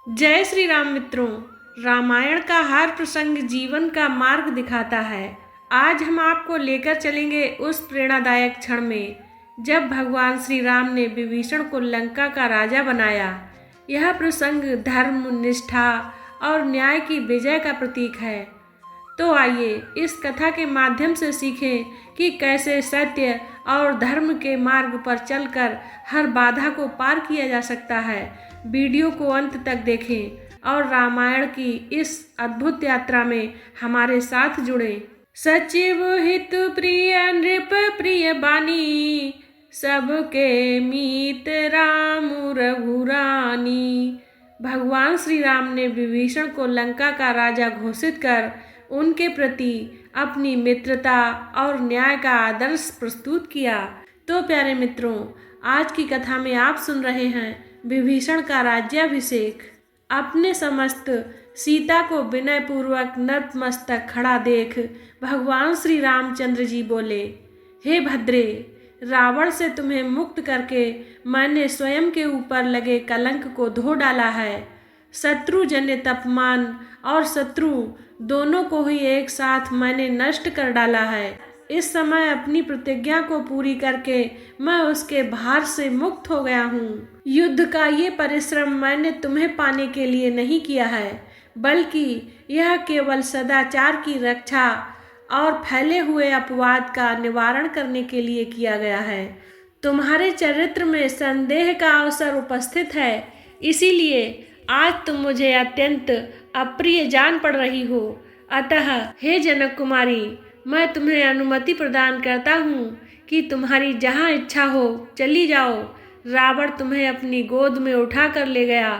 जय श्री राम मित्रों। रामायण का हर प्रसंग जीवन का मार्ग दिखाता है। आज हम आपको लेकर चलेंगे उस प्रेरणादायक क्षण में जब भगवान श्री राम ने विभीषण को लंका का राजा बनाया। यह प्रसंग धर्म, निष्ठा और न्याय की विजय का प्रतीक है। तो आइए इस कथा के माध्यम से सीखें कि कैसे सत्य और धर्म के मार्ग पर चलकर हर बाधा को पार किया जा सकता है। वीडियो को अंत तक देखें और रामायण की इस अद्भुत यात्रा में हमारे साथ जुड़ें। सचिव हित प्रिय नृप प्रिय बानी, सबके मीत राम रघुरानी। भगवान श्री राम ने विभीषण को लंका का राजा घोषित कर उनके प्रति अपनी मित्रता और न्याय का आदर्श प्रस्तुत किया। तो प्यारे मित्रों, आज की कथा में आप सुन रहे हैं विभीषण का राज्याभिषेक। अपने समस्त सीता को विनय पूर्वक नतमस्तक खड़ा देख भगवान श्री रामचंद्र जी बोले, हे भद्रे, रावण से तुम्हें मुक्त करके मैंने स्वयं के ऊपर लगे कलंक को धो डाला है। शत्रु जनित अपमान और शत्रु दोनों को ही एक साथ मैंने नष्ट कर डाला है। इस समय अपनी प्रतिज्ञा को पूरी करके मैं उसके भार से मुक्त हो गया हूँ। युद्ध का ये परिश्रम मैंने तुम्हें पाने के लिए नहीं किया है, बल्कि यह केवल सदाचार की रक्षा और फैले हुए अपवाद का निवारण करने के लिए किया गया है। तुम्हारे चरित्र में संदेह का अवसर उपस्थित है, इसीलिए आज तुम मुझे अत्यंत अप्रिय जान पड़ रही हो। अतः हे जनक कुमारी, मैं तुम्हें अनुमति प्रदान करता हूँ कि तुम्हारी जहाँ इच्छा हो चली जाओ। रावण तुम्हें अपनी गोद में उठा कर ले गया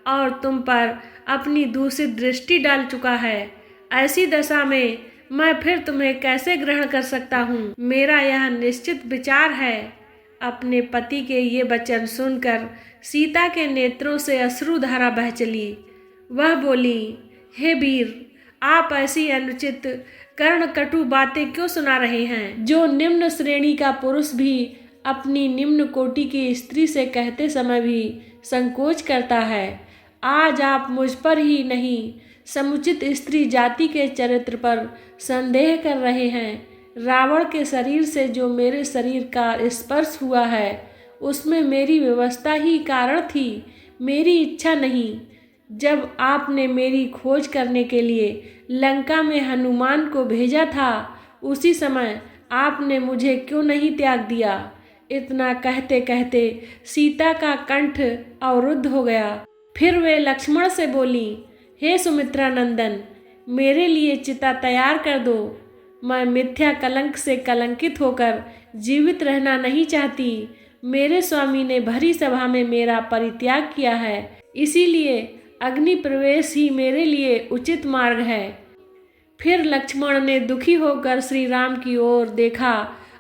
और तुम पर अपनी दूषित दृष्टि डाल चुका है। ऐसी दशा में मैं फिर तुम्हें कैसे ग्रहण कर सकता हूँ? मेरा यह निश्चित विचार है। अपने पति के ये वचन सुनकर सीता के नेत्रों से अश्रुधारा बह चली। वह बोली, हे वीर, आप ऐसी अनुचित कर्णकटु बातें क्यों सुना रहे हैं, जो निम्न श्रेणी का पुरुष भी अपनी निम्न कोटि की स्त्री से कहते समय भी संकोच करता है। आज आप मुझ पर ही नहीं, समुचित स्त्री जाति के चरित्र पर संदेह कर रहे हैं। रावण के शरीर से जो मेरे शरीर का स्पर्श हुआ है, उसमें मेरी व्यवस्था ही कारण थी, मेरी इच्छा नहीं। जब आपने मेरी खोज करने के लिए लंका में हनुमान को भेजा था, उसी समय आपने मुझे क्यों नहीं त्याग दिया? इतना कहते कहते सीता का कंठ अवरुद्ध हो गया। फिर वे लक्ष्मण से बोली, हे सुमित्रा नंदन, मेरे लिए चिता तैयार कर दो। मैं मिथ्या कलंक से कलंकित होकर जीवित रहना नहीं चाहती। मेरे स्वामी ने भरी सभा में मेरा परित्याग किया है, इसीलिए अग्नि प्रवेश ही मेरे लिए उचित मार्ग है। फिर लक्ष्मण ने दुखी होकर श्री राम की ओर देखा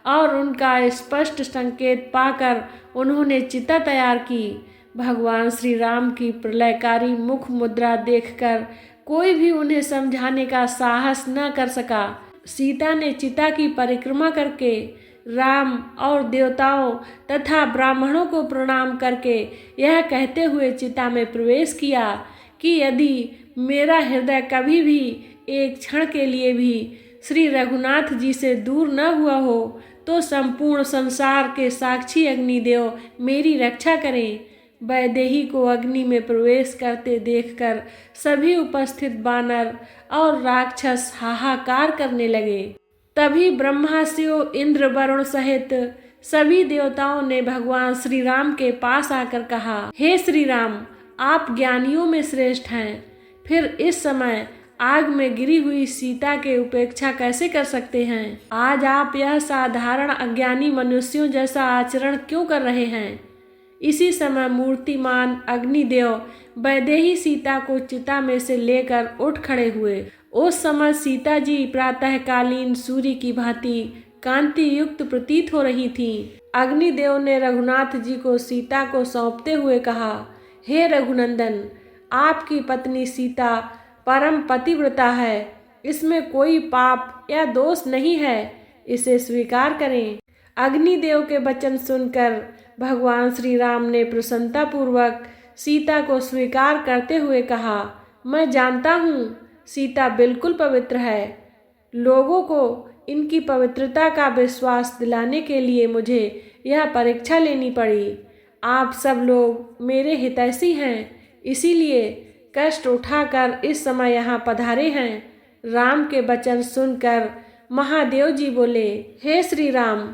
और उनका स्पष्ट संकेत पाकर उन्होंने चिता तैयार की। भगवान श्री राम की प्रलयकारी मुख मुद्रा देखकर कोई भी उन्हें समझाने का साहस न कर सका। सीता ने चिता की परिक्रमा करके राम और देवताओं तथा ब्राह्मणों को प्रणाम करके यह कहते हुए चिता में प्रवेश किया कि यदि मेरा हृदय कभी भी एक क्षण के लिए भी श्री रघुनाथ जी से दूर न हुआ हो, तो संपूर्ण संसार के साक्षी अग्निदेव मेरी रक्षा करें। वैदेही को अग्नि में प्रवेश करते देखकर सभी उपस्थित बानर और राक्षस हाहाकार करने लगे। तभी ब्रह्मास्यो, इंद्र, वरुण सहित सभी देवताओं ने भगवान श्री राम के पास आकर कहा, हे श्री राम, आप ज्ञानियों में श्रेष्ठ हैं, फिर इस समय आग में गिरी हुई सीता के उपेक्षा कैसे कर सकते हैं? आज आप यह साधारण अज्ञानी मनुष्यों जैसा आचरण क्यों कर रहे हैं? इसी समय मूर्तिमान अग्निदेव वैदेही सीता को चिता में से लेकर उठ खड़े हुए। उस समय सीता जी प्रातःकालीन सूर्य की भांति कांति युक्त प्रतीत हो रही थी। अग्निदेव ने रघुनाथ जी को सीता को सौंपते हुए कहा, हे रघुनंदन, आपकी पत्नी सीता परम पतिव्रता है, इसमें कोई पाप या दोष नहीं है, इसे स्वीकार करें। अग्निदेव के वचन सुनकर भगवान श्री राम ने प्रसन्नता पूर्वक सीता को स्वीकार करते हुए कहा, मैं जानता हूँ सीता बिल्कुल पवित्र है। लोगों को इनकी पवित्रता का विश्वास दिलाने के लिए मुझे यह परीक्षा लेनी पड़ी। आप सब लोग मेरे हितैषी हैं, इसीलिए कष्ट उठाकर इस समय यहाँ पधारे हैं। राम के वचन सुनकर महादेव जी बोले, हे श्री राम,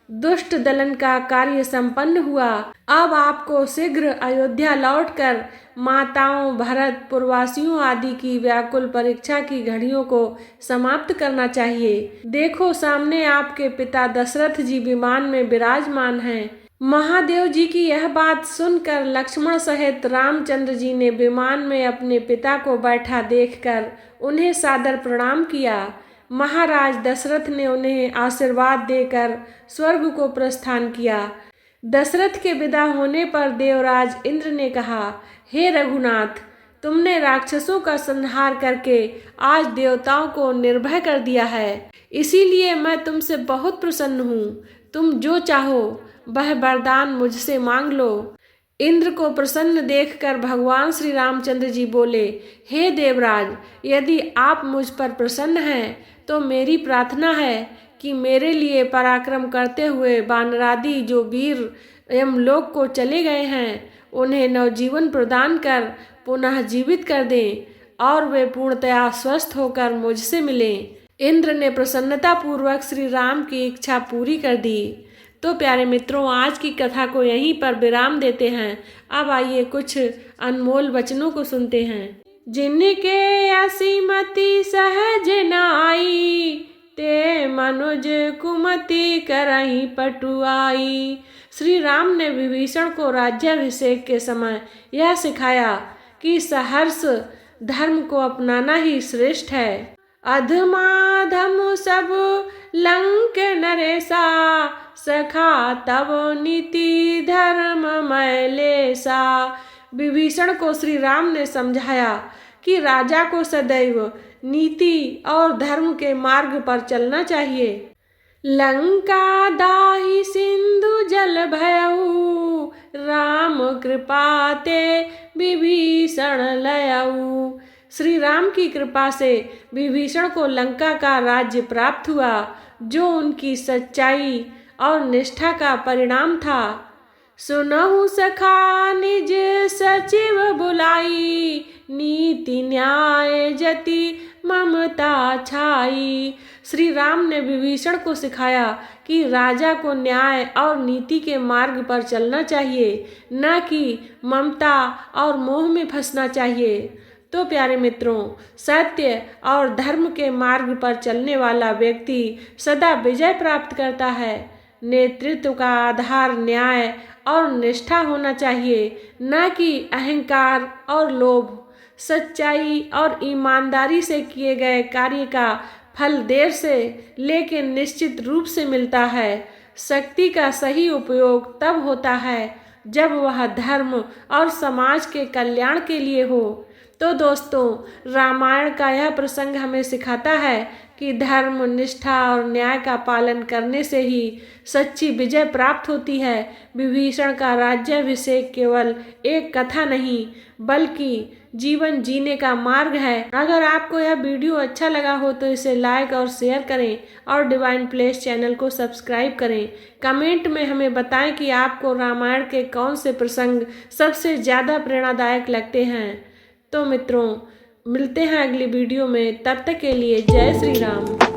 दुष्ट दलन का कार्य संपन्न हुआ। अब आपको शीघ्र अयोध्या लौटकर माताओं, भरत, पुरवासियों आदि की व्याकुल परीक्षा की घड़ियों को समाप्त करना चाहिए। देखो, सामने आपके पिता दशरथ जी विमान में विराजमान हैं। महादेव जी की यह बात सुनकर लक्ष्मण सहित रामचंद्र जी ने विमान में अपने पिता को बैठा देखकर उन्हें सादर प्रणाम किया। महाराज दशरथ ने उन्हें आशीर्वाद देकर स्वर्ग को प्रस्थान किया। दशरथ के विदा होने पर देवराज इंद्र ने कहा, हे रघुनाथ, तुमने राक्षसों का संहार करके आज देवताओं को निर्भय कर दिया है, इसीलिए मैं तुमसे बहुत प्रसन्न हूँ। तुम जो चाहो वह वरदान मुझसे मांग लो। इंद्र को प्रसन्न देखकर भगवान श्री रामचंद्र जी बोले, हे देवराज, यदि आप मुझ पर प्रसन्न हैं तो मेरी प्रार्थना है कि मेरे लिए पराक्रम करते हुए वानरादि जो वीर यमलोक को चले गए हैं, उन्हें नवजीवन प्रदान कर पुनः जीवित कर दें और वे पूर्णतया स्वस्थ होकर मुझसे मिलें। इंद्र ने प्रसन्नता पूर्वक श्री राम की इच्छा पूरी कर दी। तो प्यारे मित्रों, आज की कथा को यहीं पर विराम देते हैं। अब आइए कुछ अनमोल वचनों को सुनते हैं। जिनके असीमति सहज नाई, ते मनुज कुमति करही पटुआई। श्री राम ने विभीषण को राज्याभिषेक के समय यह सिखाया कि सहर्ष धर्म को अपनाना ही श्रेष्ठ है। अधमाधम सब लंक नरेसा, सखा तब नीति धर्म मैलेसा। विभीषण को श्री राम ने समझाया कि राजा को सदैव नीति और धर्म के मार्ग पर चलना चाहिए। लंका दाही सिंधु जल भयऊ, राम कृपा ते विभीषण लयऊ। श्री राम की कृपा से विभीषण को लंका का राज्य प्राप्त हुआ, जो उनकी सच्चाई और निष्ठा का परिणाम था। सुनहु सखा निज सचिव बुलाई, नीति न्याय जति ममता छाई। श्री राम ने विभीषण को सिखाया कि राजा को न्याय और नीति के मार्ग पर चलना चाहिए, न कि ममता और मोह में फंसना चाहिए। तो प्यारे मित्रों, सत्य और धर्म के मार्ग पर चलने वाला व्यक्ति सदा विजय प्राप्त करता है। नेतृत्व का आधार न्याय और निष्ठा होना चाहिए, न कि अहंकार और लोभ। सच्चाई और ईमानदारी से किए गए कार्य का फल देर से लेकिन निश्चित रूप से मिलता है। शक्ति का सही उपयोग तब होता है जब वह धर्म और समाज के कल्याण के लिए हो। तो दोस्तों, रामायण का यह प्रसंग हमें सिखाता है कि धर्म, निष्ठा और न्याय का पालन करने से ही सच्ची विजय प्राप्त होती है। विभीषण का राज्याभिषेक केवल एक कथा नहीं, बल्कि जीवन जीने का मार्ग है। अगर आपको यह वीडियो अच्छा लगा हो तो इसे लाइक और शेयर करें और डिवाइन प्लेस चैनल को सब्सक्राइब करें। कमेंट में हमें बताएं कि आपको रामायण के कौन से प्रसंग सबसे ज़्यादा प्रेरणादायक लगते हैं। तो मित्रों, मिलते हैं अगली वीडियो में। तब तक के लिए जय श्री राम।